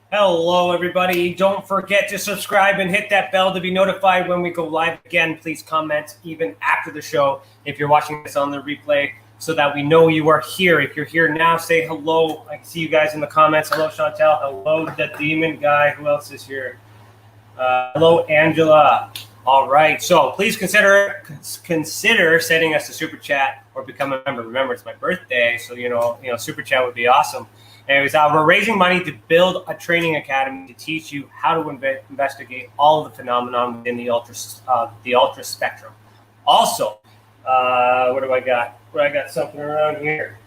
Hello, everybody. Don't forget to subscribe and hit that bell to be notified when we go live again. Please comment even after the show if you're watching this on the replay so that we know you are here. If you're here now, say hello. I can see you guys in the comments. Hello, Chantel. Hello, the demon guy. Who else is here? Hello, Angela. All right. So please consider sending us a super chat or become a member. Remember, it's my birthday, so super chat would be awesome. Anyways, we're raising money to build a training academy to teach you how to investigate all of the phenomenon within the ultra spectrum. Also, what do I got? I got something around here.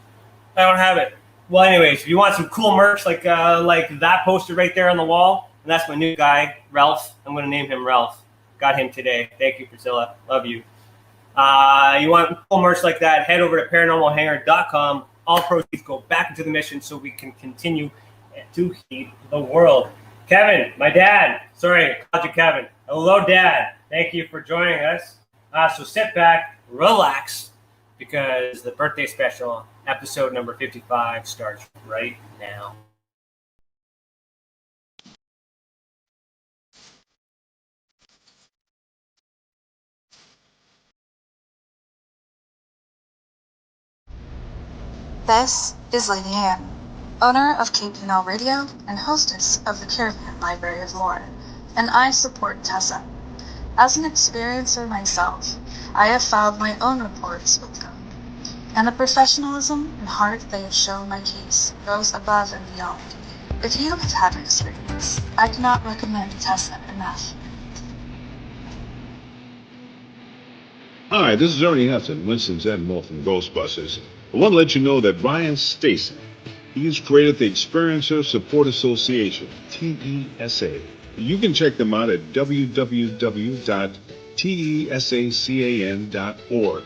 I don't have it. Well, anyways, if you want some cool merch like that poster right there on the wall, and that's my new guy, Ralph. I'm going to name him Ralph. Got him today. Thank you, Priscilla. Love you. You want cool merch like that, head over to paranormalhangar.com. All proceeds go back into the mission so we can continue to heal the world. Kevin, my dad. Sorry, I called you Kevin. Hello, Dad. Thank you for joining us. So sit back, relax, because the birthday special, episode number 55, starts right now. This is Lady Anne, owner of KPNL Radio and hostess of the Caravan Library of Lore, and I support Tessa. As an experiencer myself, I have filed my own reports with them, and the professionalism and heart they have shown my case goes above and beyond. If you have had an experience, I cannot recommend Tessa enough. Hi, this is Ernie Hudson, Winston's Admiral from Ghostbusters. I want to let you know that Brian Stacey, he's created the Experiencer Support Association, TESA. You can check them out at www.tesacan.org.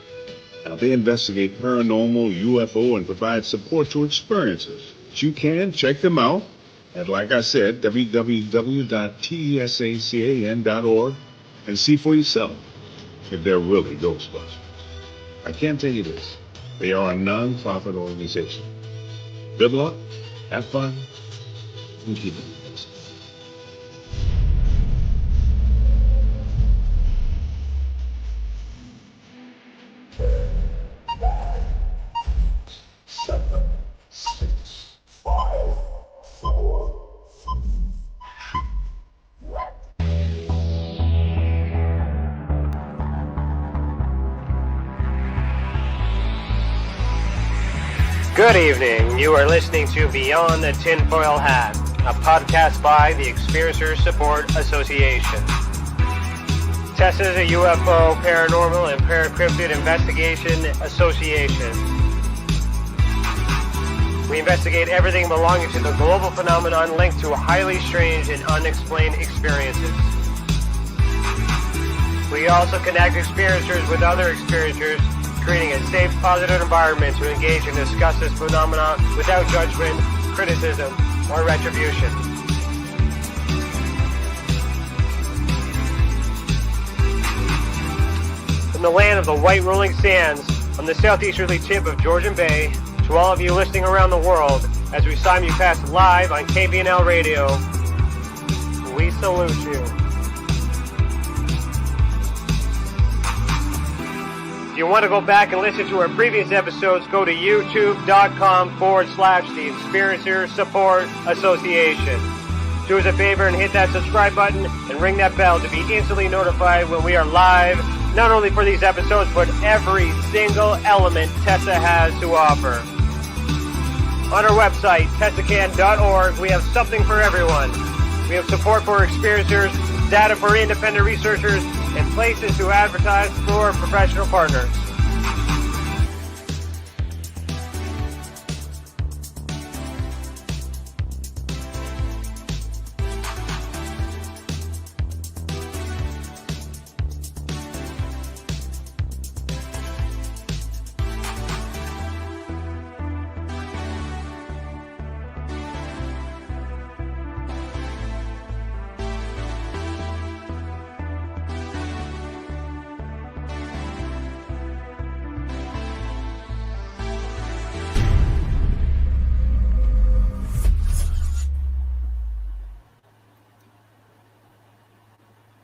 Now, they investigate paranormal, UFO, and provide support to experiencers. But you can check them out at, like I said, www.tesacan.org and see for yourself if they're really Ghostbusters. I can tell you this. They are a non-profit organization. Good luck, have fun, and keep it. Good evening. You are listening to Beyond the Tinfoil Hat, a podcast by the Experiencer Support Association. Tessa is a UFO, paranormal, and paracryptid investigation association. We investigate everything belonging to the global phenomenon linked to highly strange and unexplained experiences. We also connect experiencers with other experiencers, creating a safe, positive environment to engage and discuss this phenomenon without judgment, criticism, or retribution. From the land of the white rolling sands, on the southeasterly tip of Georgian Bay, to all of you listening around the world, as we simulcast live on KPNL Radio, we salute you. If you want to go back and listen to our previous episodes, go to youtube.com/the Experiencer Support Association. Do us a favor and hit that subscribe button and ring that bell to be instantly notified when we are live, not only for these episodes, but every single element Tessa has to offer. On our website, tessacan.org, we have something for everyone. We have support for experiencers, data for independent researchers, and places to advertise for professional partners.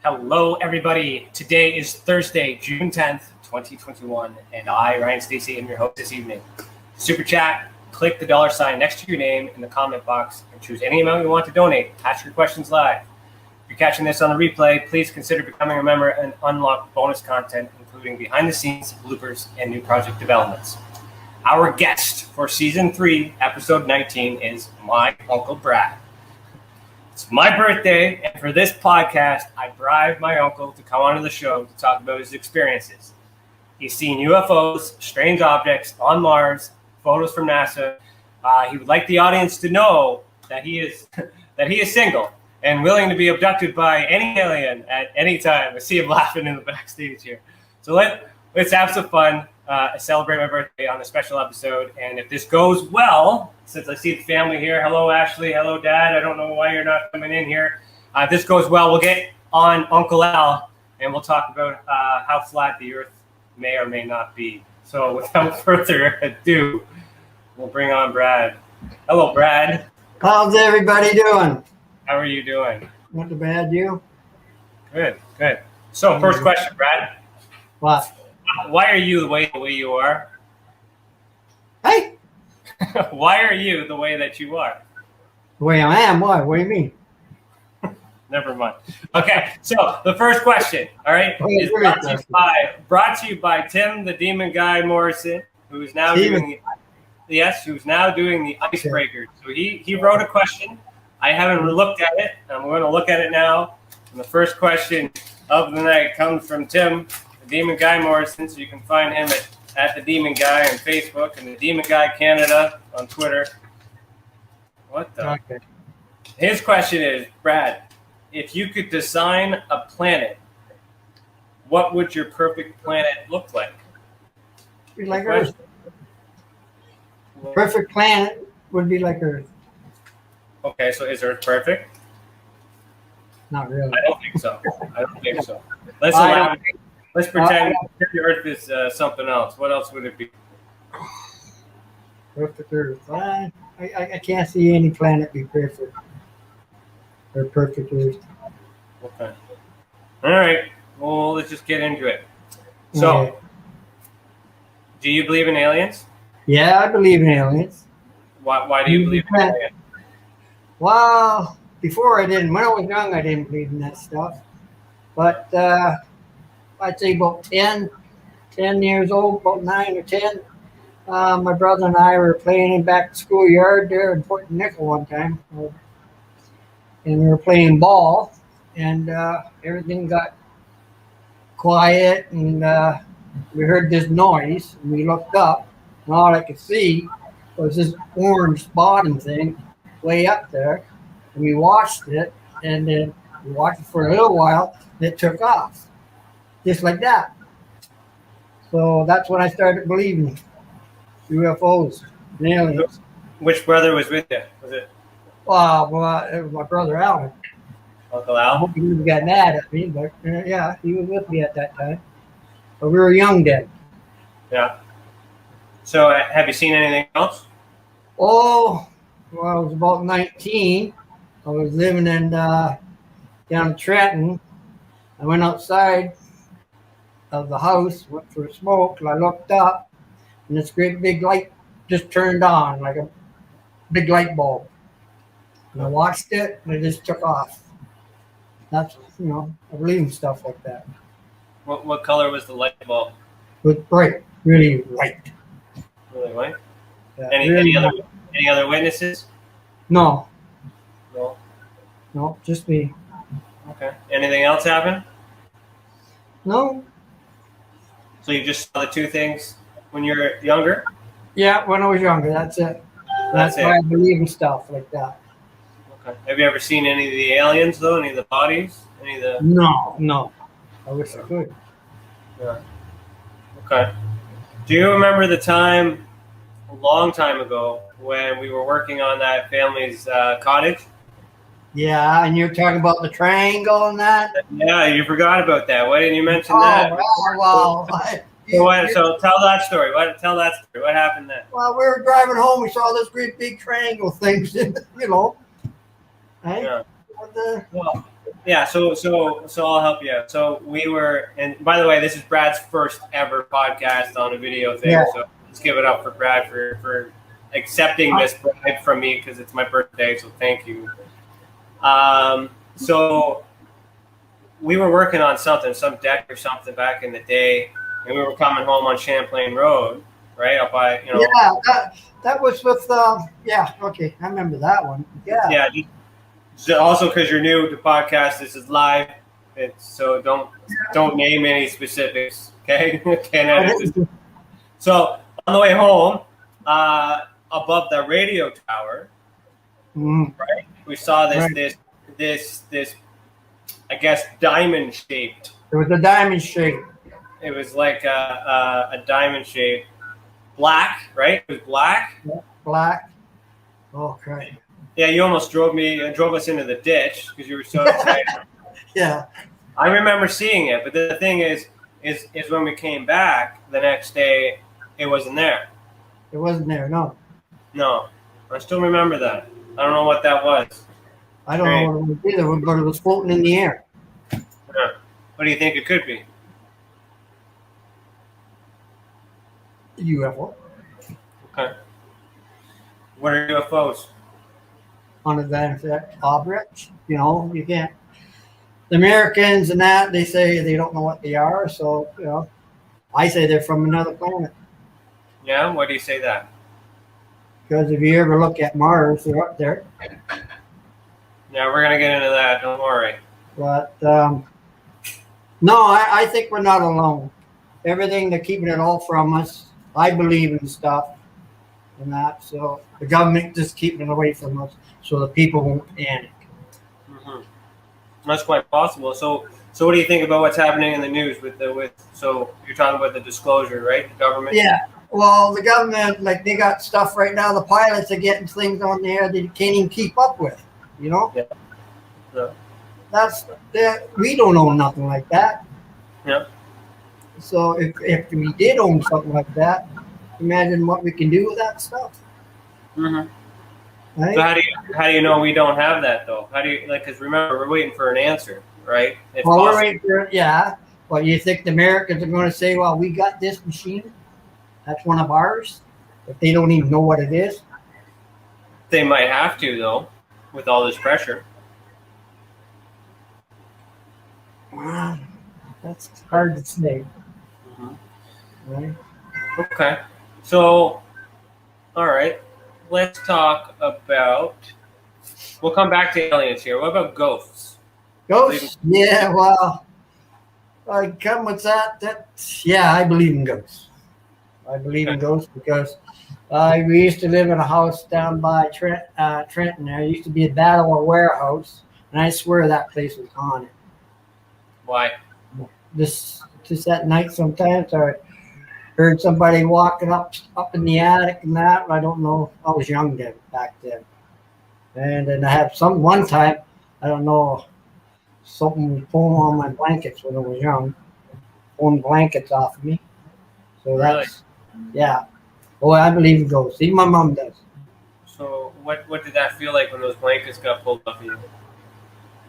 Hello, everybody. Today is Thursday, June 10th, 2021, and I, Ryan Stacey, am your host this evening. Super chat, click the $ next to your name in the comment box and choose any amount you want to donate. Ask your questions live. If you're catching this on the replay, please consider becoming a member and unlock bonus content, including behind-the-scenes bloopers and new project developments. Our guest for Season 3, Episode 19 is my Uncle Brad. It's my birthday, and for this podcast, I bribed my uncle to come onto the show to talk about his experiences. He's seen UFOs, strange objects on Mars, photos from NASA. He would like the audience to know that he is single and willing to be abducted by any alien at any time. I see him laughing in the backstage here. So let's have some fun, celebrate my birthday on a special episode. And if this goes well, since I see the family here, hello Ashley, hello Dad. I don't know why you're not coming in here. If this goes well, we'll get on Uncle Al and we'll talk about how flat the Earth may or may not be. So without further ado, we'll bring on Brad. Hello, Brad. How's everybody doing? How are you doing? Not too bad, you? Good. So first question, Brad. What? Why are you the way you are? Hey, Why are you the way that you are? the way I am? Why? What do you mean? Never mind. Okay, so the first question, all right, is brought to you by Tim the Demon Guy Morrison, who's now doing the icebreaker. So he wrote a question. I haven't looked at it. I'm going to look at it now. And the first question of the night comes from Tim the Demon Guy Morrison. So you can find him at the Demon Guy on Facebook and the Demon Guy Canada on Twitter. What the? Okay. His question is, Brad, if you could design a planet, what would your perfect planet look like? Be like Earth. Perfect planet would be like Earth. Okay, so is Earth perfect? Not really. I don't think so. Let's pretend the Earth is something else. What else would it be? Perfect Earth. I can't see any planet be perfect. Or perfect Earth. Okay. All right. Well, let's just get into it. So, Okay. Do you believe in aliens? Yeah, I believe in aliens. Why do you believe in aliens? Well, before I didn't. When I was young, I didn't believe in that stuff. But I'd say about 10 years old, about 9 or 10, my brother and I were playing in back the schoolyard there in Port Nickel one time. And we were playing ball, and everything got quiet, and we heard this noise, and we looked up, and all I could see was this orange bottom thing way up there, and we watched it, and then we watched it for a little while, and it took off, just like that. So that's when I started believing UFOs and aliens. Which brother was with you? Was it Well, it was my brother Alan. Uncle I Al? hope he would got mad at me, but yeah, he was with me at that time. But we were young then. Yeah. So, have you seen anything else? Oh, well, I was about 19. I was living in down in Trenton. I went outside of the house, went for a smoke, and I looked up, and this great big light just turned on, like a big light bulb. And I watched it, and it just took off. That's, I believe in stuff like that. What color was the light bulb? It was bright, really light. Really white? Yeah, Any really other light. any other witnesses? No, No. just me. Okay. Anything else happen? No. So you just saw the two things when you were younger? Yeah, when I was younger, that's it. That's it. why I believe in stuff like that. Okay. Have you ever seen any of the aliens though? Any of the bodies? Any of the? No. I wish I could. Yeah. Okay. Do you remember the time, a long time ago, when we were working on that family's cottage? Yeah, and you're talking about the triangle and that? Yeah, you forgot about that. Why didn't you mention that? Well, So tell that story. Tell that story. What happened then? well, we were driving home. We saw this great big triangle thing, Hey? Yeah. What the? Well, Yeah, so I'll help you out. So we were, and by the way, this is Brad's first ever podcast on a video thing. Yeah. So let's give it up for Brad for accepting this bribe from me because it's my birthday. So thank you. So we were working on something, some deck or something back in the day, and we were coming home on Champlain Road, right up by Yeah, that was with yeah. Okay, I remember that one. Yeah. Yeah. Also, because you're new to podcast, this is live. So don't name any specifics. Okay, can't edit this. So on the way home, above the radio tower, right, we saw this I guess diamond shaped. It was a diamond shape. It was like a diamond shape, black, right? It was black. Black. Okay. Yeah, you almost drove us into the ditch because you were so excited. Yeah. I remember seeing it, but the thing is when we came back the next day, it wasn't there. It wasn't there. No. No, I still remember that. I don't know what that was. I don't know what it was either, but it was floating in the air. Yeah. What do you think it could be? UFO. Okay. What are UFOs? Unidentified objects. You know, you can't. The Americans and that, they say they don't know what they are. So, you know, I say they're from another planet. Yeah, why do you say that? Because if you ever look at Mars, they're up there. Yeah, we're gonna get into that. Don't worry. But no, I think we're not alone. Everything, they're keeping it all from us. I believe in stuff and that. So the government just keeping it away from us so the people won't panic. Mm-hmm. That's quite possible. So what do you think about what's happening in the news so you're talking about the disclosure, right? The government? Yeah. Well, the government, like, they got stuff right now. The pilots are getting things on there they can't even keep up with, you know? Yeah. Yeah. That's that. We don't own nothing like that. Yeah. So if we did own something like that, imagine what we can do with that stuff. Mm-hmm. Right? So how do you know we don't have that though? How do you because remember we're waiting for an answer, right? It's well, we're possible. waiting for it. Yeah. Well, you think the Americans are going to say, "Well, we got this machine. That's one of ours," if they don't even know what it is? They might have to though, with all this pressure. Wow, that's hard to say. Mm-hmm. Right? Okay. So, all right. Let's talk about. We'll come back to aliens here. What about ghosts? Ghosts? Yeah. Well, I come with that. Yeah, I believe in ghosts. I believe in ghosts because we used to live in a house down by Trenton. There used to be a Battle warehouse, and I swear that place was haunted. Why? Just at night sometimes I heard somebody walking up in the attic and that. I don't know. I was young back then. And then I had one time, I don't know, something was pulling on my blankets when I was young, pulling blankets off of me. So that's, yeah. Oh, I believe in ghosts. Even my mom does. So what did that feel like when those blankets got pulled off of you?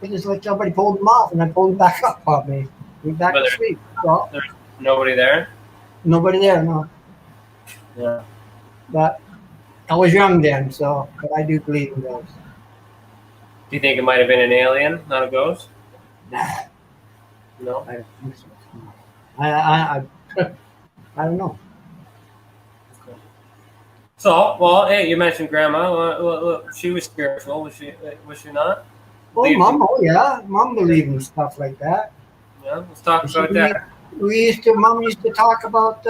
It was like somebody pulled them off and I pulled them back up on me. Went back to sleep. Well, there's nobody there? Nobody there, no. Yeah. But I was young then, but I do believe in ghosts. Do you think it might have been an alien, not a ghost? Nah. No? I don't think so. I don't know. Okay. So, well, hey, you mentioned Grandma. Well, she was spiritual. Was she not? Oh, Mom, yeah. Mom believed in stuff like that. Yeah, let's talk about that. Mom used to talk about,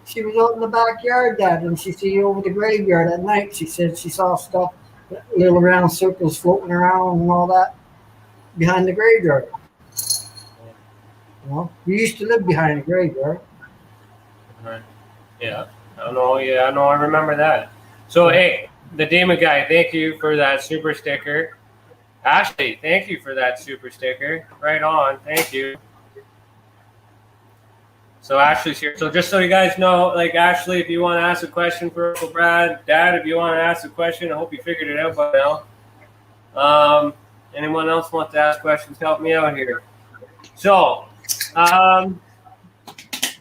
she was out in the backyard and she see over the graveyard at night. She said she saw stuff, little round circles floating around and all that behind the graveyard. You know, we used to live behind the graveyard. Right. Yeah. I know. Yeah, I know. I remember that. So, hey, the Demon Guy, thank you for that super sticker. Ashley, thank you for that super sticker. Right on. Thank you. So Ashley's here. So just so you guys know, like Ashley, if you want to ask a question for Uncle Brad, Dad, if you want to ask a question, I hope you figured it out by now. Anyone else want to ask questions? Help me out here. So,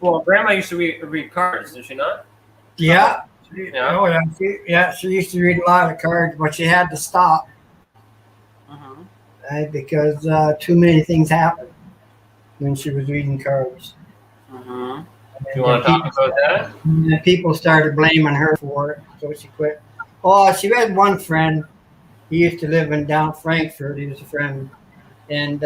well, Grandma used to read cards, did she not? Yeah. Yeah. Oh, yeah. She used to read a lot of cards, but she had to stop Mm-hmm. because too many things happened when she was reading cards. Mm-hmm. Do And you want to talk about that? people started blaming her for it, so she quit. Oh, she had one friend. He used to live in down Frankfurt. He was a friend, and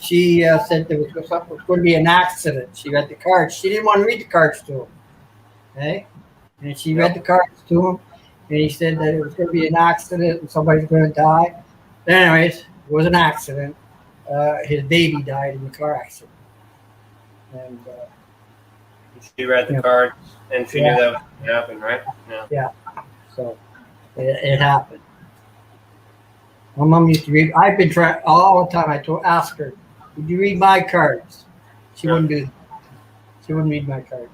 she said there was going to be an accident. She read the cards. She didn't want to read the cards to him. Okay, and she read the cards to him, and he said that it was going to be an accident and somebody's going to die. Anyways, it was an accident. His baby died in the car accident, and She read the cards, and she knew that was going to happen, right? Yeah. So it happened. My mom used to read. I've been trying all the time. Ask her, "Would you read my cards?" She wouldn't do that. She wouldn't read my cards.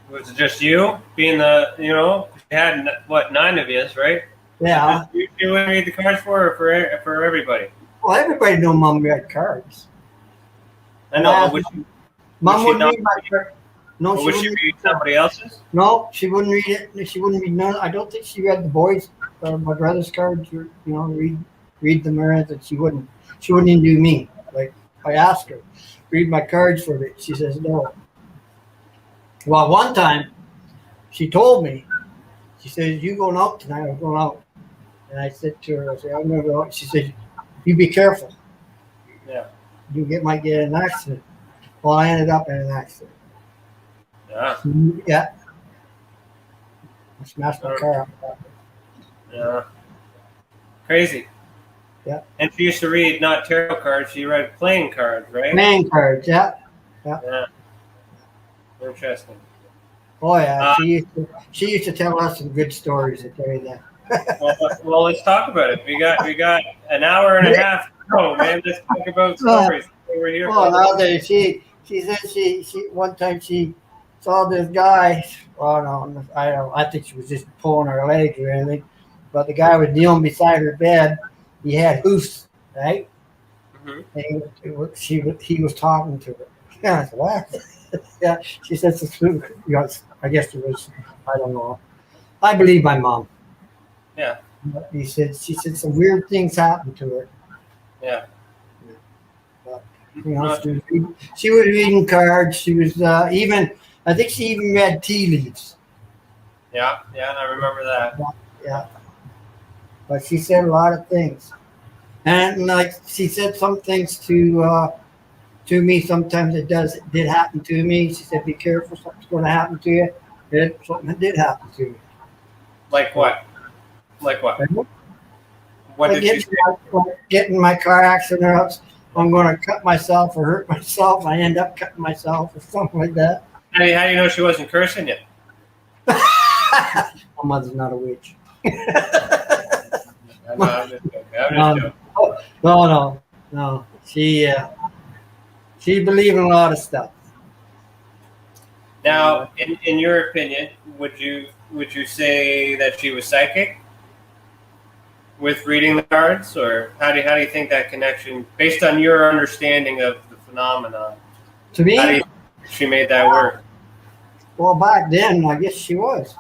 Was it just you being the, you had, 9 of you, right? Yeah. You wouldn't read the cards for her, for everybody? Well, everybody knew Mom read cards. I know, but Mom wouldn't not read my cards. No, would she read somebody else's? No, she wouldn't read it. She wouldn't read none. I don't think she read the boys, my brother's cards. Read them or anything. She wouldn't. She wouldn't even do me. Like I asked her, read my cards for me. She says no. Well, one time, she told me. She says, "You going out tonight?" I was going out, and I said to her, "I said I'm going to go out." She said, "You be careful. Yeah. You might get in an accident." Well, I ended up in an accident. Yeah. Yeah. I smashed my car up. Yeah. Crazy. Yeah. And she used to read not tarot cards, she read playing cards, right? Playing cards, yeah. Yeah. Interesting. Oh yeah, she used to tell us some good stories. I tell you that. well, let's talk about it. We got an hour and a half to go, man. Let's talk about stories. We're here. Well, nowadays she said she one time she saw this guy. Oh no, I don't. I think she was just pulling her legs or anything. But the guy was kneeling beside her bed. He had hoofs, right? Mm-hmm. And he was talking to her. Yeah, I said, what? Yeah, she said, I guess it was, I don't know. I believe my mom. Yeah. But she said some weird things happened to her. Yeah. But, she was reading cards. She was I think she even read tea leaves. Yeah, I remember that. Yeah. But she said a lot of things. And like she said some things to me. Sometimes it did happen to me. She said, "Be careful, something's going to happen to you." Something did happen to me. Like what? Like what? What Like did you get in my car accident, or else I'm going to cut myself or hurt myself. I end up cutting myself or something like that. How do you know she wasn't cursing you? My mother's not a witch. I'm just joking. No. She believed in a lot of stuff. Now, in your opinion, would you say that she was psychic with reading the cards, or how do you think that connection, based on your understanding of the phenomenon, To me, how do you think she made that work? well, back then, I guess she was.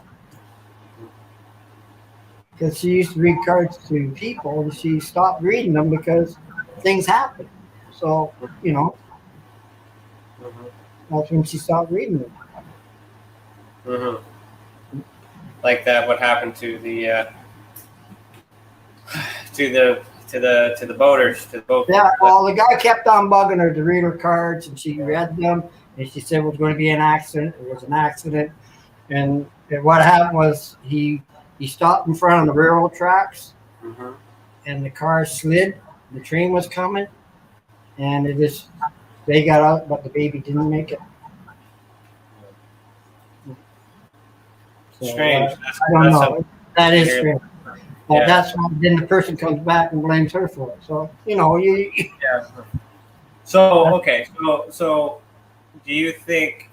Because she used to read cards to people, and she stopped reading them because things happened. So, that's when she stopped reading them. Mm-hmm. Like that, what happened to the to the boaters, to the boat? Yeah, well, the guy kept on bugging her to read her cards, and she read them, and she said it was going to be an accident. It was an accident, and what happened was he stopped in front of the railroad tracks, Mm-hmm. and the car slid. The train was coming, and they got out, but the baby didn't make it. So, Strange. I don't know. That is strange. But Yeah. that's why then the person comes back and blames her for it. So Yeah. So okay. So do you think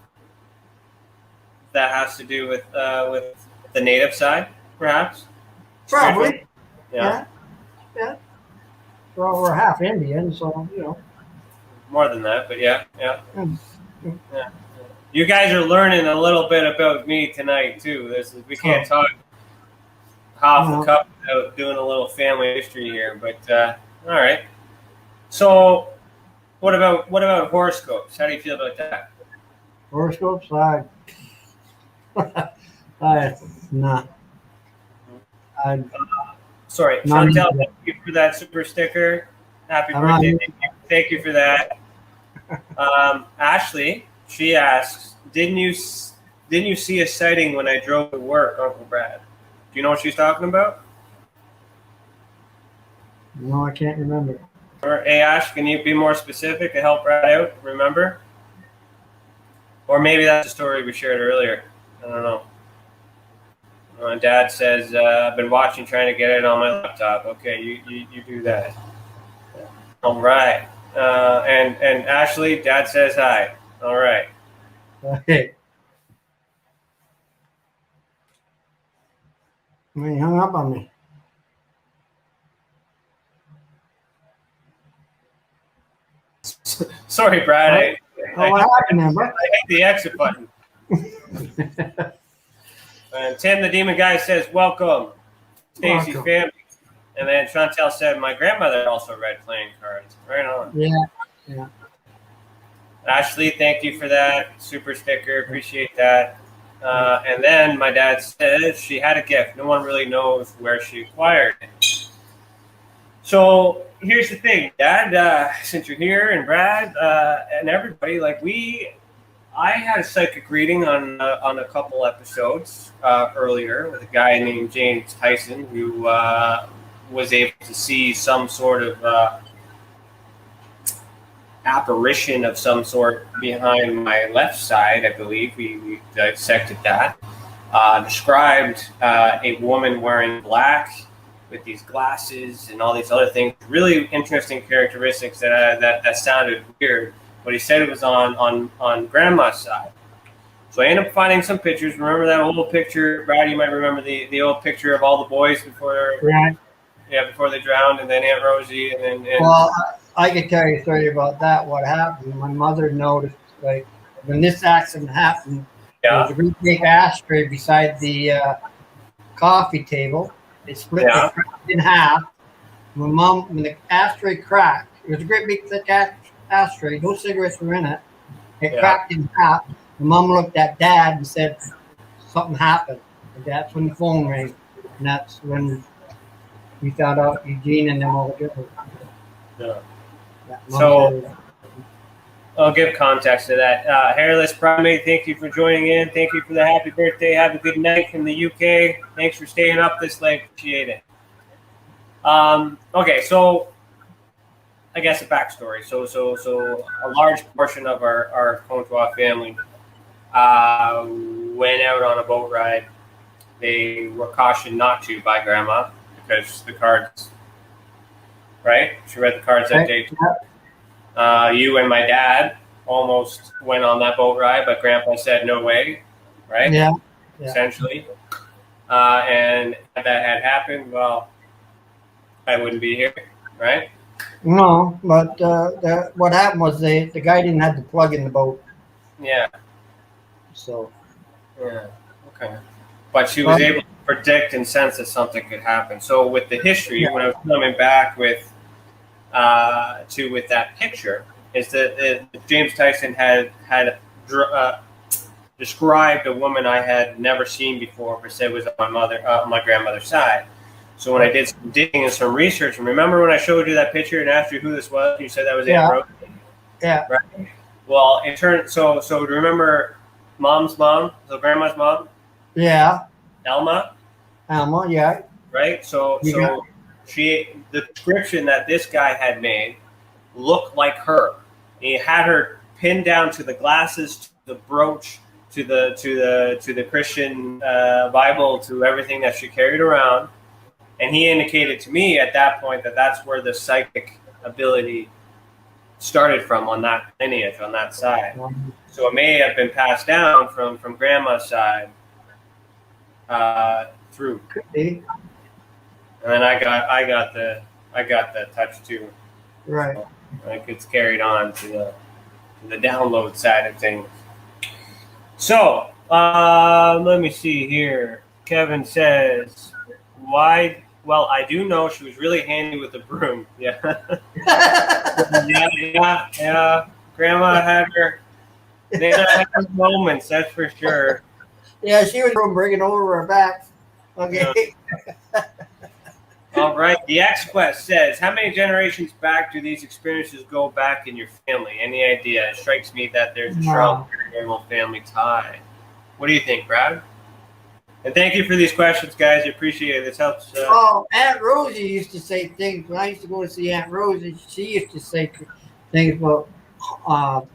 that has to do with the native side, perhaps? probably, Yeah. Yeah. Well, we're half Indian, so you know. More than that, but yeah. Mm. Yeah. You guys are learning a little bit about me tonight too. We can't talk half the cup without doing a little family history here. But all right. So, what about horoscopes? How do you feel about that? Horoscopes, I nah. I Sorry, not Chantel, into thank you for that super sticker. Happy I'm not birthday! into Thank you for that. Ashley, she asks, didn't you see a sighting when I drove to work, Uncle Brad? Do you know what she's talking about? No, I can't remember. Or hey Ash, can you be more specific to help Brad out? Remember? Or maybe that's the story we shared earlier. I don't know. My dad says I've been watching, trying to get it on my laptop. Okay, you do that. All right. And Ashley, Dad says hi. All right. Okay. He hung up on me. Sorry, Brad. What happened there, bro? I hit the exit button. And Tim, the Demon Guy, says, welcome, Stacey Welcome. family. And then Chantel said, my grandmother also read playing cards. Right on. Yeah. Ashley, thank you for that. Super sticker. Appreciate that. And then my dad says she had a gift. No one really knows where she acquired it. So here's the thing, Dad, since you're here, and Brad, and everybody, I had a psychic reading on a couple episodes earlier with a guy named James Tyson who was able to see some sort of apparition of some sort behind my left side. I believe we dissected that. Described a woman wearing black with these glasses and all these other things. Really interesting characteristics that sounded weird. But he said it was on Grandma's side. So I ended up finding some pictures. Remember that old picture, Brad? You might remember the old picture of all the boys before they drowned, and then Aunt Rosie, and then. Well, I could tell you a story about that. What happened? My mother noticed, like, when this accident happened, there was a great big ashtray beside the coffee table. It split the cracked in half. My mom, when the ashtray cracked, it was a great big thick ashtray. No cigarettes were in it. It cracked in half. My mom looked at Dad and said, something happened. And that's when the phone rang. And that's when we found out Eugene and them all together. Yeah. So I'll give context to that. Hairless Primate, thank you for joining in. Thank you for the happy birthday. Have a good night from the UK. Thanks for staying up this late. Appreciate it. Okay, so I guess a backstory. So a large portion of our Contois family went out on a boat ride. They were cautioned not to by Grandma because the cards, right? She read the cards that day. You and my dad almost went on that boat ride, but Grandpa said no way, right? Yeah. Essentially. And if that had happened, well, I wouldn't be here, right? No, but what happened was the guy didn't have the plug in the boat. Yeah. So. Yeah. Okay. But she was able to predict and sense that something could happen. So with the history, when I was coming back with that picture, is that James Tyson had described a woman I had never seen before, but said was on my grandmother's side. So when I did some digging and some research, and remember when I showed you that picture and asked you who this was, you said that was Aunt Rosie? Yeah. Right. Well, in turn, so remember Mom's mom, so Grandma's mom? Yeah. Elma, yeah. right? So the description that this guy had made looked like her. He had her pinned down to the glasses, to the brooch, to the Christian Bible, to everything that she carried around. And he indicated to me at that point that that's where the psychic ability started from, on that lineage, on that side. So it may have been passed down from Grandma's side through. Could be. And then I got the I got that touch too. Right. So, like it's carried on to the download side of things. So let me see here. Kevin says, "Why? Well, I do know she was really handy with the broom. Yeah, yeah. Grandma had her. They had her moments, that's for sure." Yeah, she was bringing over her back. Okay. Yeah. All right. The X Quest says, "How many generations back do these experiences go back in your family? Any idea? It strikes me that there's a strong paranormal family tie." What do you think, Brad? And thank you for these questions, guys. I appreciate it. This helps. Aunt Rosie used to say things. When I used to go to see Aunt Rosie, she used to say things about.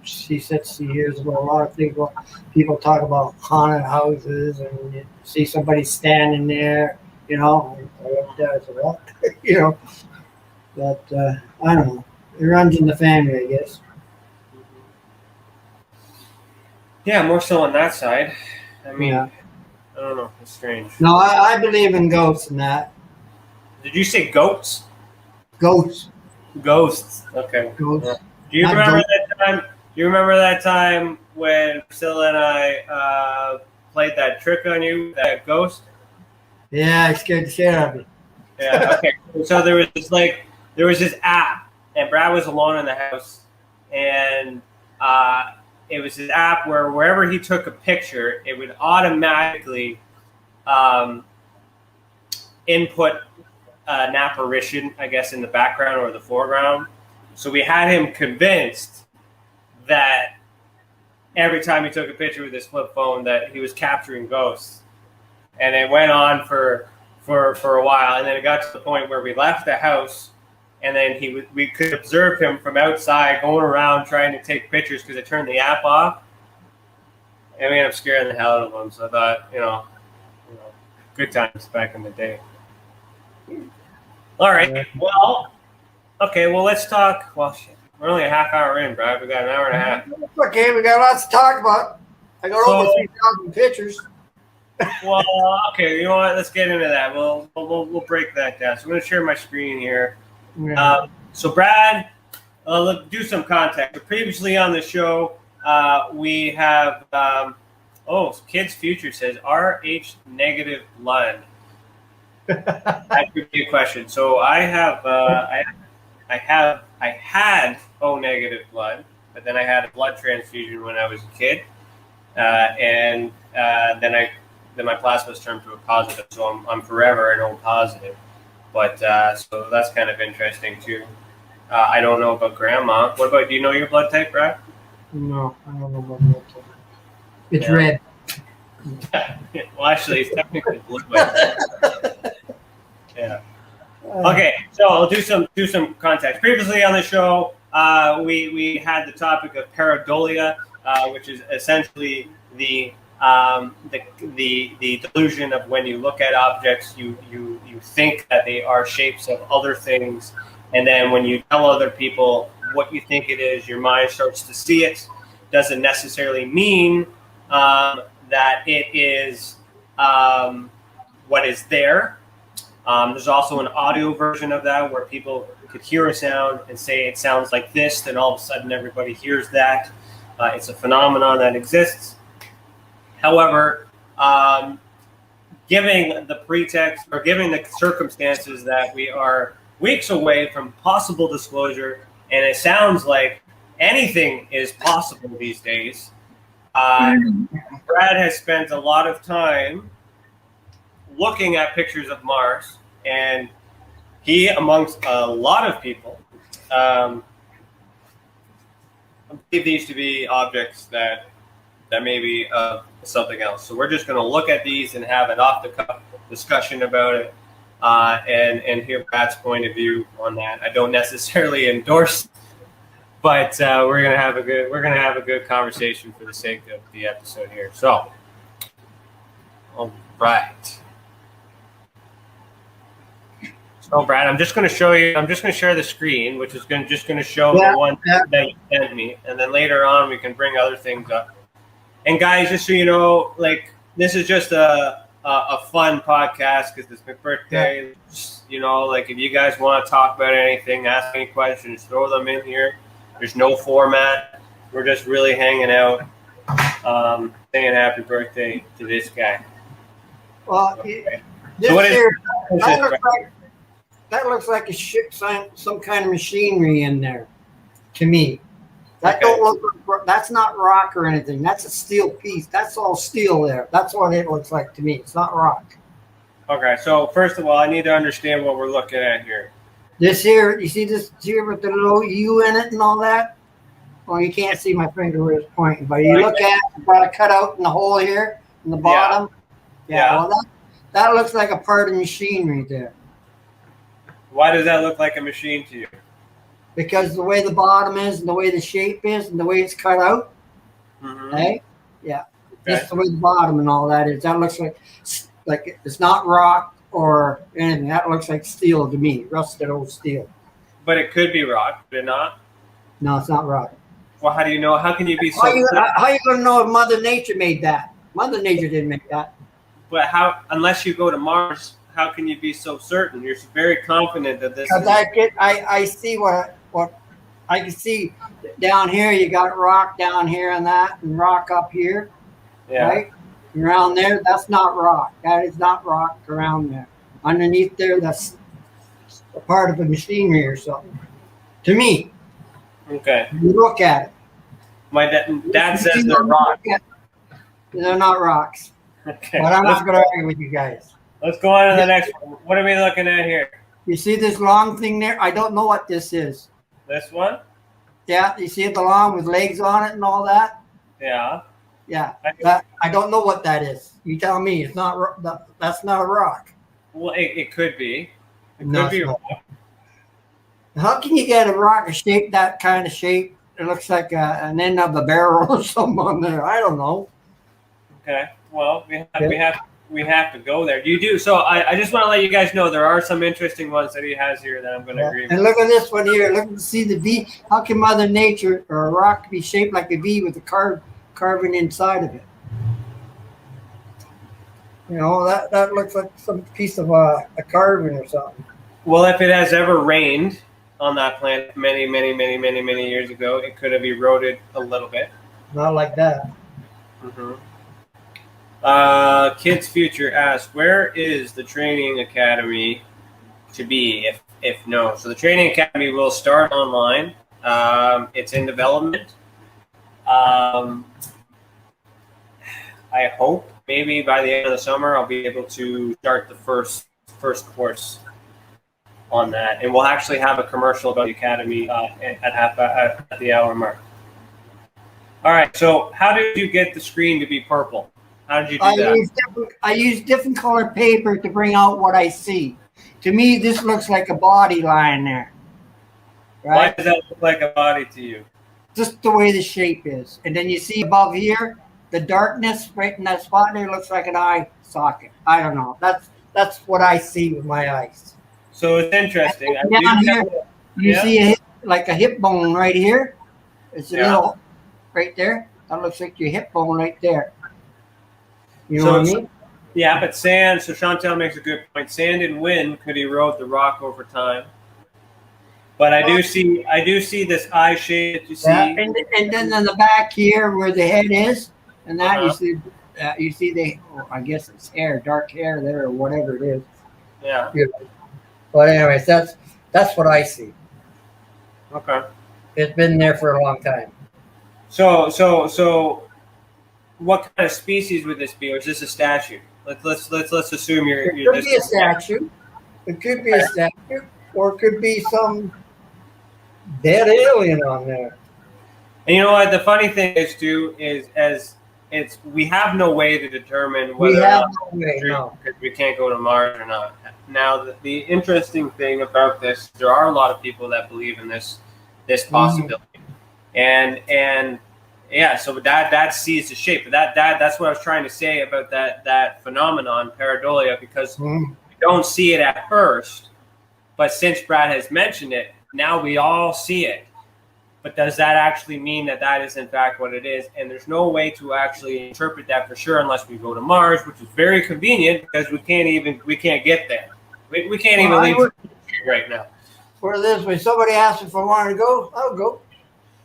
She said she hears about a lot of things. About people talk about haunted houses, and you see somebody standing there. You know, you know. But I don't know. It runs in the family, I guess. Yeah, more so on that side. I mean, Yeah. I don't know. It's strange. No, I believe in ghosts and that. Did you say goats? Ghosts. Ghosts. Okay. Ghosts. Yeah. Do you Not remember ghosts. that time? Do you remember that time when Priscilla and I played that trick on you, that ghost? Yeah, I scared the shit out of me. Yeah. Okay. So there was this app, and Brad was alone in the house, and it was this app where wherever he took a picture, it would automatically input an apparition, I guess, in the background or the foreground. So we had him convinced that every time he took a picture with his flip phone that he was capturing ghosts. And it went on for a while, and then it got to the point where we left the house, and then we could observe him from outside going around trying to take pictures because it turned the app off. And we ended up scaring the hell out of him. So I thought, you know, good times back in the day. All right. Well, okay. Well, let's talk. Well, shit, we're only a half hour in, Brad. We got an hour and a half. Okay, we got lots to talk about. I got over 3,000 pictures. Well, okay. You know what? Let's get into that. We'll break that down. So I'm going to share my screen here. Yeah. So Brad, let's do some context. So previously on the show, we have Kids Future says RH negative blood. That could be a question. So I have I had O negative blood, but then I had a blood transfusion when I was a kid, and then my plasma's turned to a positive. So I'm forever an O positive. But so that's kind of interesting too. I don't know about grandma. What about, do you know your blood type, Brad? No, I don't know about that. It's red. Well, actually, it's technically blue. Yeah. Okay, so I'll do some context. Previously on the show, we had the topic of pareidolia, which is essentially the delusion of when you look at objects, you think that they are shapes of other things, and then when you tell other people what you think it is, your mind starts to see it. Doesn't necessarily mean that it is what is there. There's also an audio version of that where people could hear a sound and say it sounds like this, then all of a sudden everybody hears that. It's a phenomenon that exists. However, giving the pretext or giving the circumstances that we are weeks away from possible disclosure, and it sounds like anything is possible these days, Brad has spent a lot of time looking at pictures of Mars, and he, amongst a lot of people, believe these to be objects that may be something else. So we're just going to look at these and have an off-the-cuff discussion about it, and hear Brad's point of view on that. I don't necessarily endorse, but we're going to have a good conversation for the sake of the episode here. So, all right. So, Brad, I'm just going to show you. I'm just going to share the screen, which is just going to show the one that you sent me, and then later on we can bring other things up. And guys, just so you know, like, this is just a a fun podcast because it's my birthday. You know, like if you guys want to talk about anything, ask any questions, throw them in here. There's no format. We're just really hanging out, saying happy birthday to this guy. Well, Okay. this So what is- here, what is that this, looks like a ship, some kind of machinery in there, to me. That Okay. don't look like, that's not rock or anything. That's a steel piece. That's all steel there. That's what it looks like to me. It's not rock. Okay, so first of all, I need to understand what we're looking at here. This here, you see this here with the little U in it and all that? Well, you can't see my finger where it's pointing, but you look at it, it's got a cutout in the hole here in the bottom. Yeah. Well, that looks like a part of machinery there. Why does that look like a machine to you? Because the way the bottom is and the way the shape is and the way it's cut out, Mm-hmm. hey? Yeah. Okay. Just the way the bottom and all that is. That looks like it's not rock or anything. That looks like steel to me, rusted old steel. But it could be rock, could it not? No, it's not rock. Well, how do you know? How can you be so? How you going to know if Mother Nature made that? Mother Nature didn't make that. But how? Unless you go to Mars, how can you be so certain? You're very confident that this. Because I see what I can see down here. You got rock down here and that, and rock up here, Yeah. right? Around there, that's not rock. That is not rock around there. Underneath there, that's a part of the machinery or something. To me, Okay. you look at it. My dad says they're rock. They're not rocks. Okay. But I'm not going to argue with you guys. Let's go on to the next one. What are we looking at here? You see this long thing there? I don't know what this is. This one? Yeah, you see it the long with legs on it and all that? Yeah. Yeah, that I don't know what that is. You tell me. It's not. That's not a rock. Well, it could be. It No, could be it's not. rock. How can you get a rock a shape that kind of shape? It looks like an end of a barrel or something on there. I don't know. Okay. Well, we have to go there. You do. So I just want to let you guys know there are some interesting ones that he has here that I'm going to agree with. And look at this one here. Look, see the V. How can Mother Nature or a rock be shaped like a V with a carving inside of it? You know, that looks like some piece of a carving or something. Well, if it has ever rained on that planet many years ago, it could have eroded a little bit. Not like that. Mm-hmm. Kids Future asks, where is the training academy to be if no? So the training academy will start online. It's in development. I hope maybe by the end of the summer I'll be able to start the first course on that, and we'll actually have a commercial about the academy at the hour mark. All right. So how did you get the screen to be purple? How did you do that? I use different colored paper to bring out what I see. To me, this looks like a body line there. Why Right? does that look like a body to you? Just the way the shape is. And then you see above here, the darkness right in that spot there looks like an eye socket. I don't know. That's what I see with my eyes. So it's interesting. And down here, you Yeah. see like a hip bone right here. It's a Yeah. little right there. That looks like your hip bone right there. You know So what I it's- mean? Yeah, but sand. So Chantel makes a good point. Sand and wind could erode the rock over time. But I do see this eye shape that you see. Yeah, and then in the back here where the head is, and that Uh-huh. you see the I guess it's hair, dark hair there or whatever it is. Yeah. But anyways, that's what I see. Okay. It's been there for a long time. So, what kind of species would this be, or is this a statue? Let's assume you're It could just be a statue. It could be a statue, or it could be some dead alien on there. And you know what? The funny thing is, too, we have no way to determine We whether or have not no way, no. because we can't go to Mars or not. Now, the interesting thing about this, there are a lot of people that believe in this possibility, and yeah, so that sees the shape. That's what I was trying to say about that phenomenon, pareidolia, because we don't see it at first, but since Brad has mentioned it, now we all see it. But does that actually mean that that is in fact what it is? And there's no way to actually interpret that for sure unless we go to Mars, which is very convenient because we can't get there. We can't even leave right now. Put it this way: somebody asked if I wanted to go, I'll go.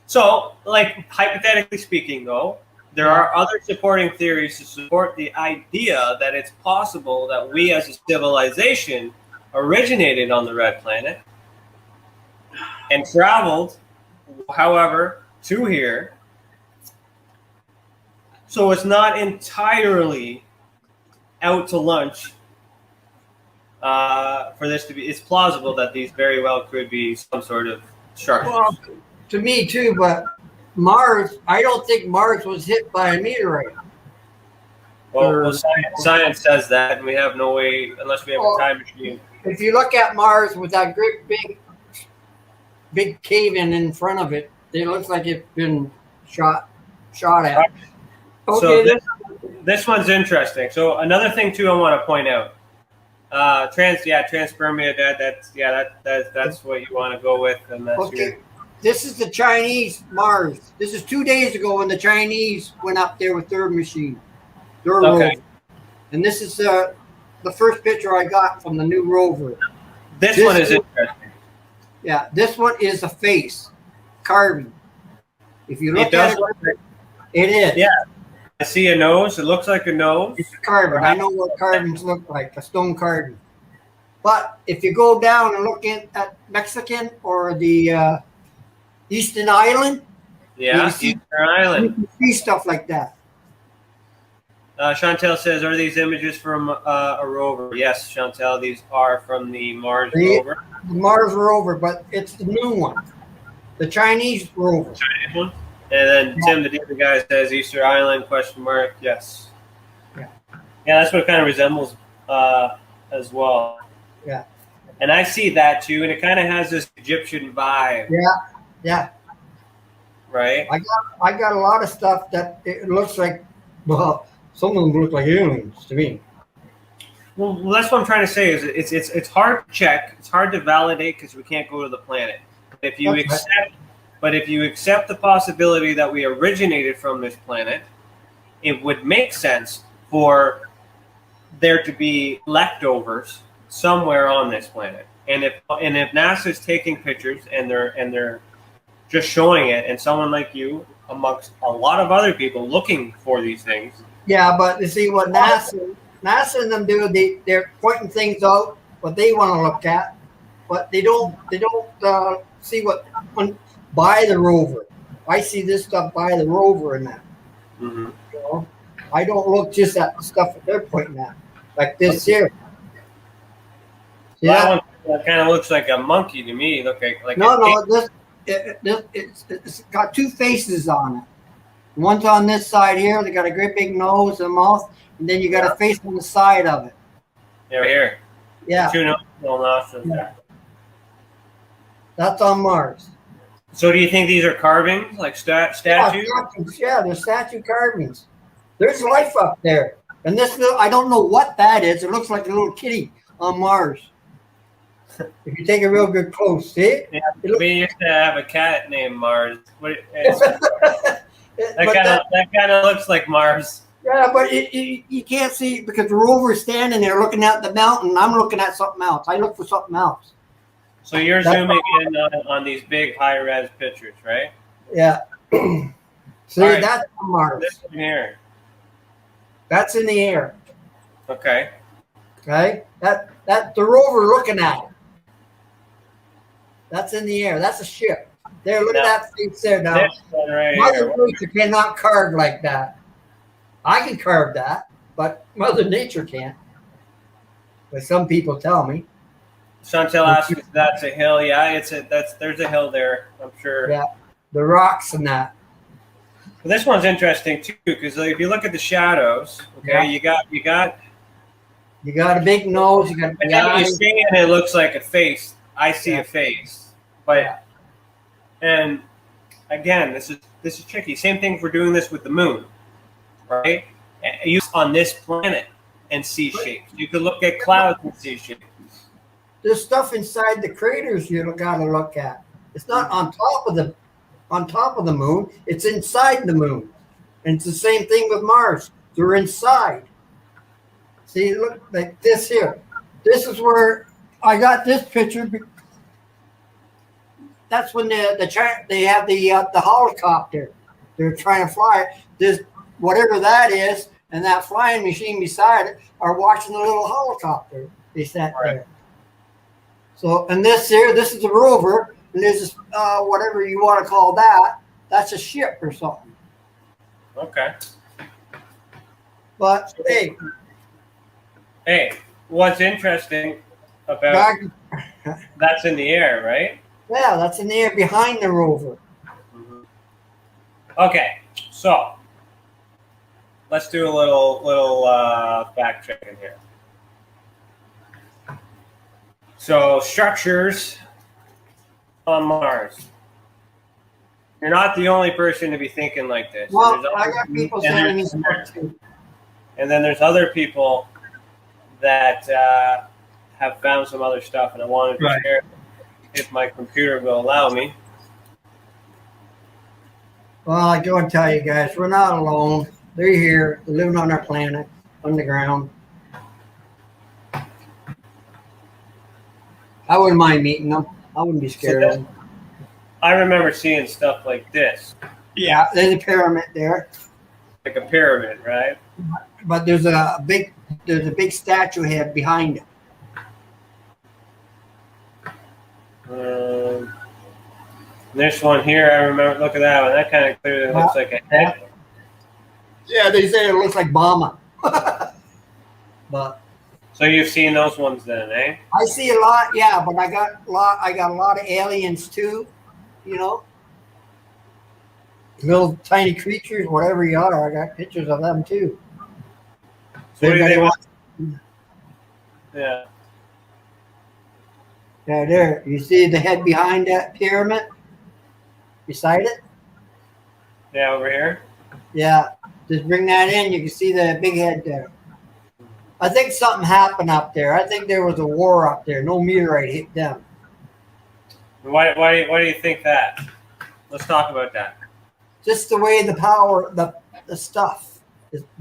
So, like hypothetically speaking, though, there are other supporting theories to support the idea that it's possible that we as a civilization originated on the red planet and traveled, however, to here. So it's not entirely out to lunch for this to be. It's plausible that these very well could be some sort of sharks. Well, to me too, but Mars, I don't think Mars was hit by a meteorite. Well, science says that, and we have no way, unless we have a time machine. If you look at Mars with that great big cave in front of it, it looks like it's been shot at. Okay, So this one's interesting. So another thing too, I want to point out. Transpermia. That's what you want to go with, and that's okay. This is the Chinese Mars. This is 2 days ago when the Chinese went up there with their machine, their rover. And this is the first picture I got from the new rover. This one is interesting. Yeah, this one is a face carving. If you look at it, it is. Yeah, I see a nose. It looks like a nose. It's a carving. I know what carvings look like, a stone carving. But if you go down and look at Mexican or the Eastern Island, Eastern Island, you can see stuff like that. Chantel says, "Are these images from a rover?" Yes, Chantel, these are from the Mars rover. The Mars rover, but it's the new one, the Chinese rover. Chinese one. And then Tim, the David guy, says Easter Island ? Yes. Yeah. Yeah, that's what it kind of resembles as well. Yeah. And I see that too, and it kind of has this Egyptian vibe. Yeah. Right. I got a lot of stuff that it looks like. Well, some of them look like aliens to me. Well, that's what I'm trying to say. Is it's hard to check. It's hard to validate because we can't go to the planet. If you accept the possibility that we originated from this planet, it would make sense for there to be leftovers somewhere on this planet. And if NASA's taking pictures and they're just showing it, and someone like you, amongst a lot of other people looking for these things. Yeah, but you see what NASA and them do, they're pointing things out what they want to look at, but they don't see what by the rover. I see this stuff by the rover and that. Mm-hmm. You know, I don't look just at the stuff that they're pointing at, like this here. Yeah, that one kind of looks like a monkey to me. It's got two faces on it. One's on this side here. They got a great big nose and mouth, and then you got a face on the side of it. Here. Yeah. Two nostrils. Yeah. That's on Mars. So do you think these are carvings, like statues? Yeah, they're statue carvings. There's life up there. And this, I don't know what that is. It looks like a little kitty on Mars. If you take a real good close, see? Yeah, we used to have a cat named Mars. That kind of looks like Mars. Yeah, but you can't see because the rover's standing there looking at the mountain. I'm looking at something else. I look for something else. So you're zooming in on these big high-res pictures, right? Yeah. See, right. That's on Mars. This one here. That's in the air. Okay. Okay. That the rover looking at it. That's in the air. That's a ship. There, look at that face there now. This one right Mother Nature cannot carve like that. I can carve that, but Mother Nature can't. But some people tell me. Chantel asks if that's a hill. Yeah, there's a hill there, I'm sure. Yeah, the rocks and that. Well, this one's interesting too, because if you look at the shadows, okay, yeah. you got a big nose. You got a big eye. You see it, it looks like a face. I see a face, but and again, this is tricky. Same thing if we're doing this with the moon, right? You on this planet and see shapes. You could look at clouds and see shapes. There's stuff inside the craters you got to look at. It's not on top of the on top of the moon. It's inside the moon. And it's the same thing with Mars. They're inside. See, look like this here. This is where I got this picture. That's when they have the helicopter. They're trying to fly it. This whatever that is, and that flying machine beside it are watching the little helicopter. They sat there. So, and this is a rover, and this is whatever you want to call that. That's a ship or something. Okay. But hey, what's interesting about that's in the air, right? Yeah, that's in the air behind the rover. Mm-hmm. Okay, so let's do a little fact checking here. So structures on Mars. You're not the only person to be thinking like this. Well, I got people sending me stuff too. And then there's other people that have found some other stuff, and I wanted to share if my computer will allow me. Well, I go and tell you guys, we're not alone. They're here. They're living on our planet, on the ground. I wouldn't mind meeting them. I wouldn't be scared of them. I remember seeing stuff like this. Yeah, there's a pyramid there. Like a pyramid, right? But there's a big statue head behind it. This one here, I remember. Look at that one. That kind of clearly looks like a head. Yeah, they say it looks like Bama. But so you've seen those ones then, eh? I see a lot, yeah. But I got a lot of aliens too. You know, little tiny creatures, whatever you are. I got pictures of them too. So what do they want? Yeah. Yeah, there. You see the head behind that pyramid? Beside it? Yeah, over here? Yeah. Just bring that in. You can see the big head there. I think something happened up there. I think there was a war up there. No meteorite hit them. Why do you think that? Let's talk about that. Just the way the power, the stuff,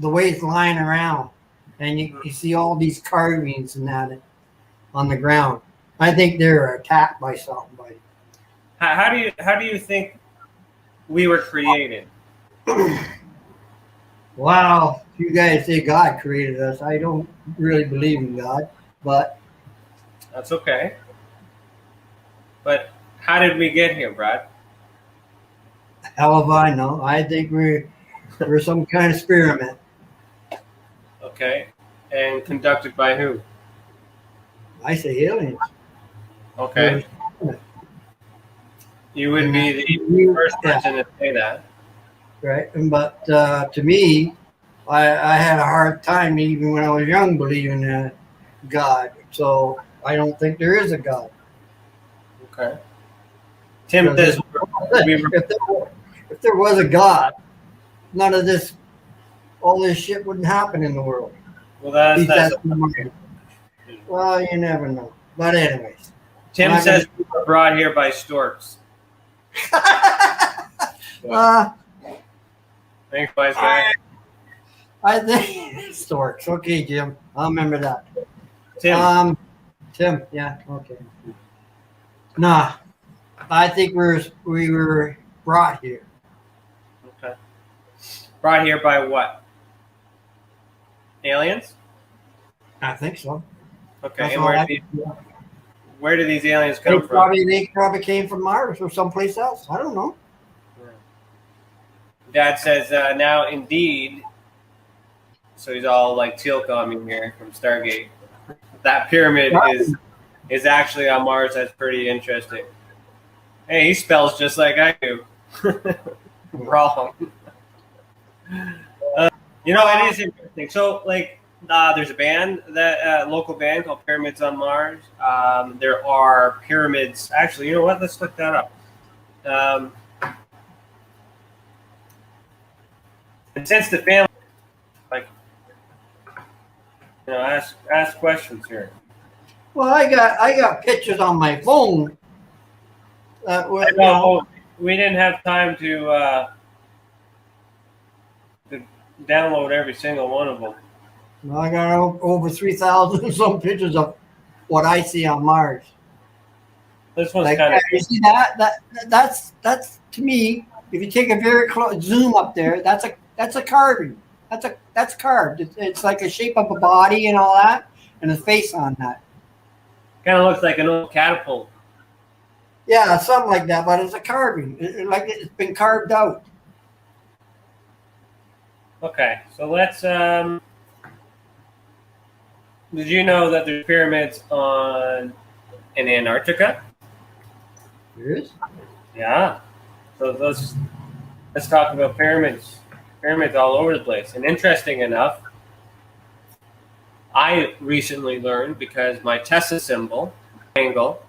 the way it's lying around. And you see all these carvings and that on the ground. I think they're attacked by somebody. How do you think we were created? Wow, you guys say God created us. I don't really believe in God, but that's okay. But how did we get here, Brad? Hell if I know. I think we're some kind of experiment. Okay, and conducted by who? I say aliens. Okay. You would be the first person to say that. Right. But to me, I had a hard time even when I was young believing in God. So I don't think there is a God. Okay. Tim says if there was a God, none of this, all this shit wouldn't happen in the world. Well, that's well, you never know. But anyways. Tim says we were brought here by storks. Thanks, wise guy. I think storks. Okay, Jim. I'll remember that. Tim. Tim. Yeah. Okay. Nah. I think we were brought here. Okay. Brought here by what? Aliens? I think so. Okay. And where do these aliens come from? They probably came from Mars or someplace else. I don't know. Dad says now, indeed. So he's all like teal coming here from Stargate. That pyramid is actually on Mars. That's pretty interesting. Hey, he spells just like I do. Wrong. It is interesting. So, like, there's a band local band called Pyramids on Mars. There are pyramids. Actually, you know what? Let's look that up. And since the family, like, ask questions here. Well, I got pictures on my phone. we didn't have time to download every single one of them. Well, I got over 3,000 some pictures of what I see on Mars. This one's Like, kind of. you see that's to me. If you take a very close zoom up there, that's a carving. That's carved. It's like a shape of a body and all that, and a face on that. Kind of looks like an old catapult. Yeah, something like that, but it's a carving. Like it's been carved out. Okay, so let's. Did you know that there's pyramids in Antarctica? There is. Yeah. So let's talk about pyramids. Pyramids all over the place. And interesting enough, I recently learned because my Tesla symbol, angle,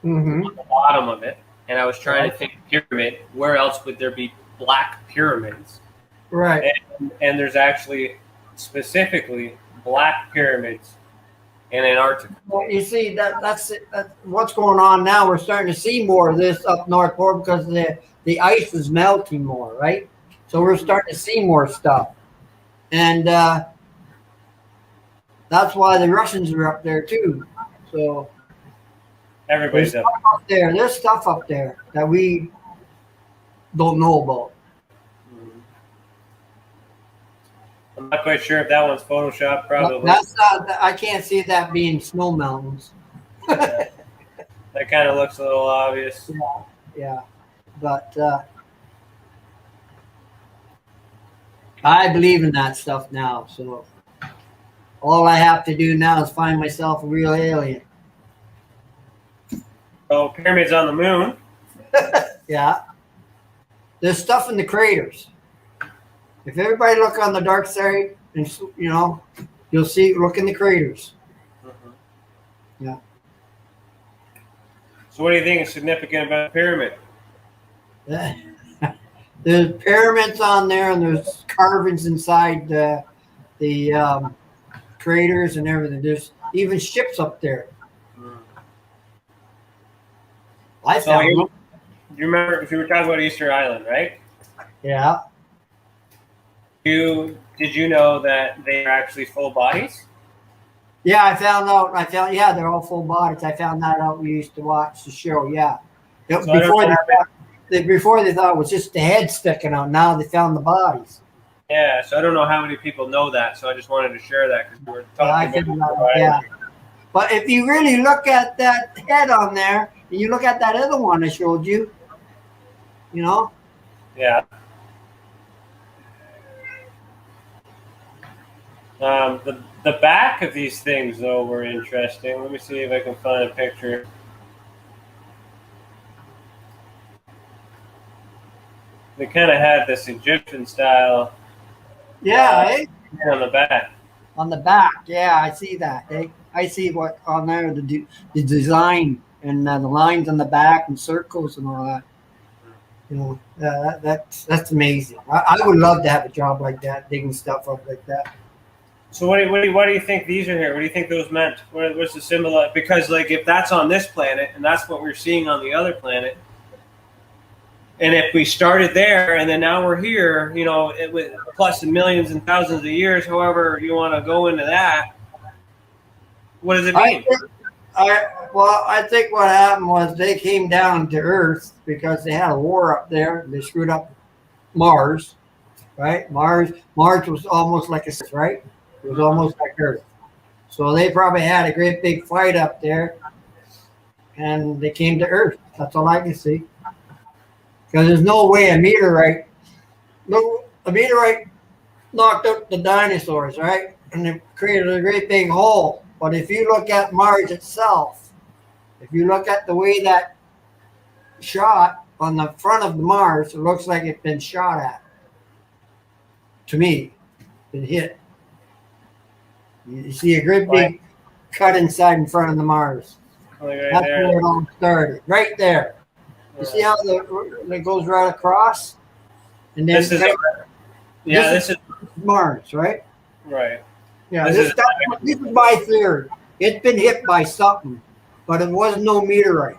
Mm-hmm. on the bottom of it, and I was trying to think pyramid, where else would there be black pyramids? Right. And there's actually specifically black pyramids in Antarctica. Well, you see, that's what's going on now. We're starting to see more of this up north pole because the ice is melting more, right? So we're starting to see more stuff, and that's why the Russians are up there too. So Everybody's up. up there. There's stuff up there that we don't know about. I'm not quite sure if that one's Photoshop. Probably. That's not. I can't see that being snow mountains. That kind of looks a little obvious. Yeah, but I believe in that stuff now. So all I have to do now is find myself a real alien. So pyramids on the moon. Yeah, there's stuff in the craters. If everybody look on the dark side, and you'll see. Look in the craters. Yeah. So what do you think is significant about a pyramid? There's pyramids on there, and there's carvings inside the craters and everything. There's even ships up there. I So found you remember if you were talking about Easter Island, right? Yeah. Did you know that they are actually full bodies? Yeah, I found out. Yeah, they're all full bodies. I found that out. We used to watch the show. Yeah. So Before they thought it was just the head sticking out. Now they found the bodies. Yeah, so I don't know how many people know that, so I just wanted to share that because we were talking about it. Yeah. But if you really look at that head on there, and you look at that other one I showed you, Yeah. The back of these things, though, were interesting. Let me see if I can find a picture. They kind of had this Egyptian style. Yeah, On the back. on the back. Yeah, I see that. I see what on there, the design and the lines on the back and circles and all that. That's amazing. I would love to have a job like that, digging stuff up like that. So what do you think these are here? What do you think those meant? What's the symbol of? Because if that's on this planet and that's what we're seeing on the other planet, and if we started there and then now we're here, with plus the millions and thousands of years, however you want to go into that, what does it mean? I think what happened was they came down to Earth because they had a war up there. They screwed up Mars, right? Mars was almost like right? It was almost like Earth. So they probably had a great big fight up there, and they came to Earth. That's all I can see. Because there's no way a meteorite knocked out the dinosaurs, right? And it created a great big hole. But if you look at Mars itself, if you look at the way that shot on the front of Mars, it looks like it's been shot at. To me, been hit. You see a great big cut inside in front of the Mars. That's where it all started, right there. You see how it goes right across? And then this is Mars, right? Right. Yeah, this is my theory. It's been hit by something, but it was no meteorite.